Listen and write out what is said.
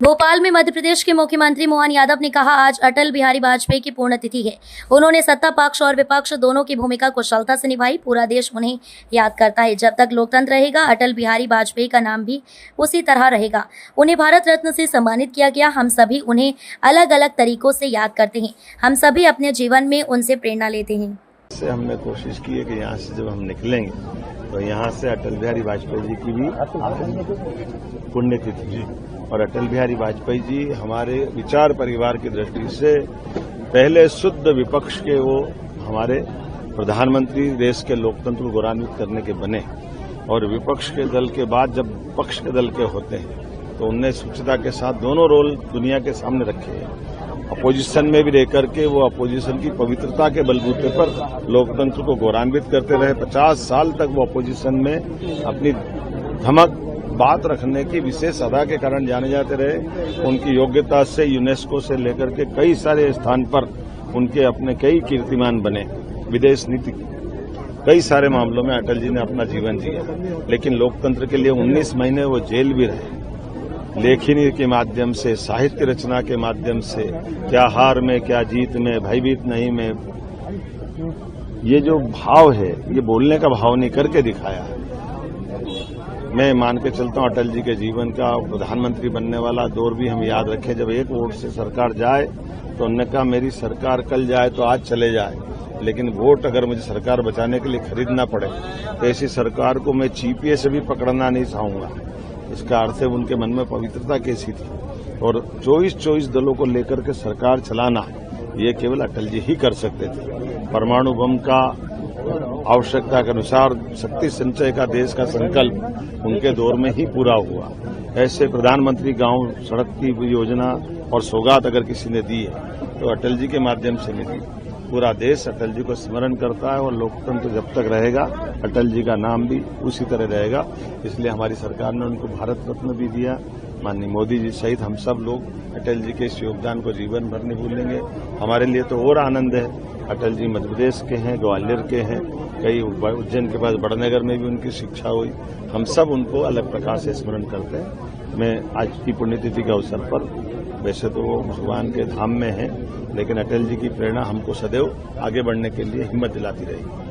भोपाल में मध्य प्रदेश के मुख्यमंत्री मोहन यादव ने कहा, आज अटल बिहारी वाजपेयी की पुण्यतिथि है। उन्होंने सत्ता पक्ष और विपक्ष दोनों की भूमिका कुशलता से निभाई। पूरा देश उन्हें याद करता है। जब तक लोकतंत्र रहेगा, अटल बिहारी वाजपेयी का नाम भी उसी तरह रहेगा। उन्हें भारत रत्न से सम्मानित किया गया। हम सभी उन्हें अलग अलग तरीकों से याद करते हैं। हम सभी अपने जीवन में उनसे प्रेरणा लेते हैं। हमने कोशिश की है कि यहाँ से जब हम निकलेंगे तो यहाँ से अटल बिहारी वाजपेयी जी की भी पुण्यतिथि, और अटल बिहारी वाजपेयी जी हमारे विचार परिवार की दृष्टि से पहले शुद्ध विपक्ष के वो हमारे प्रधानमंत्री देश के लोकतंत्र को गौरवान्वित करने के बने, और विपक्ष के दल के बाद जब पक्ष के दल के होते हैं तो उनने स्वच्छता के साथ दोनों रोल दुनिया के सामने रखे हैं। अपोजिशन में भी रह करके वो अपोजिशन की पवित्रता के बलबूते पर लोकतंत्र को गौरवान्वित करते रहे। 50 साल तक वो अपोजिशन में अपनी धमक बात रखने की विशेष अदा के कारण जाने जाते रहे। उनकी योग्यता से यूनेस्को से लेकर के कई सारे स्थान पर उनके अपने कई कीर्तिमान बने। विदेश नीति कई सारे मामलों में अटल जी ने अपना जीवन जिया, लेकिन लोकतंत्र के लिए 19 महीने वो जेल भी रहे। लेखनी के माध्यम से, साहित्य रचना के माध्यम से, क्या हार में क्या जीत में, भयभीत नहीं में, ये जो भाव है ये बोलने का भाव नहीं करके दिखाया है। मैं मान के चलता हूं अटल जी के जीवन का प्रधानमंत्री बनने वाला दौर भी हम याद रखें। जब एक वोट से सरकार जाए तो उन्होंने कहा, मेरी सरकार कल जाए तो आज चले जाए, लेकिन वोट अगर मुझे सरकार बचाने के लिए खरीदना पड़े तो ऐसी सरकार को मैं चीपिए से भी पकड़ना नहीं चाहूंगा। इसका अर्थ है उनके मन में पवित्रता कैसी थी, और 24 दलों को लेकर के सरकार चलाना ये केवल अटल जी ही कर सकते थे। परमाणु बम का आवश्यकता के अनुसार शक्ति संचय का देश का संकल्प उनके दौर में ही पूरा हुआ। ऐसे प्रधानमंत्री गांव सड़क की योजना और सौगात अगर किसी ने दी है तो अटल जी के माध्यम से मिली। पूरा देश अटल जी को स्मरण करता है, और लोकतंत्र जब तक रहेगा अटल जी का नाम भी उसी तरह रहेगा। इसलिए हमारी सरकार ने उनको भारत रत्न भी दिया। माननीय मोदी जी सहित हम सब लोग अटल जी के इस योगदान को जीवन भर नहीं भूलेंगे। हमारे लिए तो और आनंद है, अटल जी मध्य प्रदेश के हैं, ग्वालियर के हैं, कई उज्जैन के पास बड़नगर में भी उनकी शिक्षा हुई। हम सब उनको अलग प्रकार से स्मरण करते हैं। मैं आज की पुण्यतिथि के अवसर पर, वैसे तो वो भगवान के धाम में हैं, लेकिन अटल जी की प्रेरणा हमको सदैव आगे बढ़ने के लिए हिम्मत दिलाती रहेगी।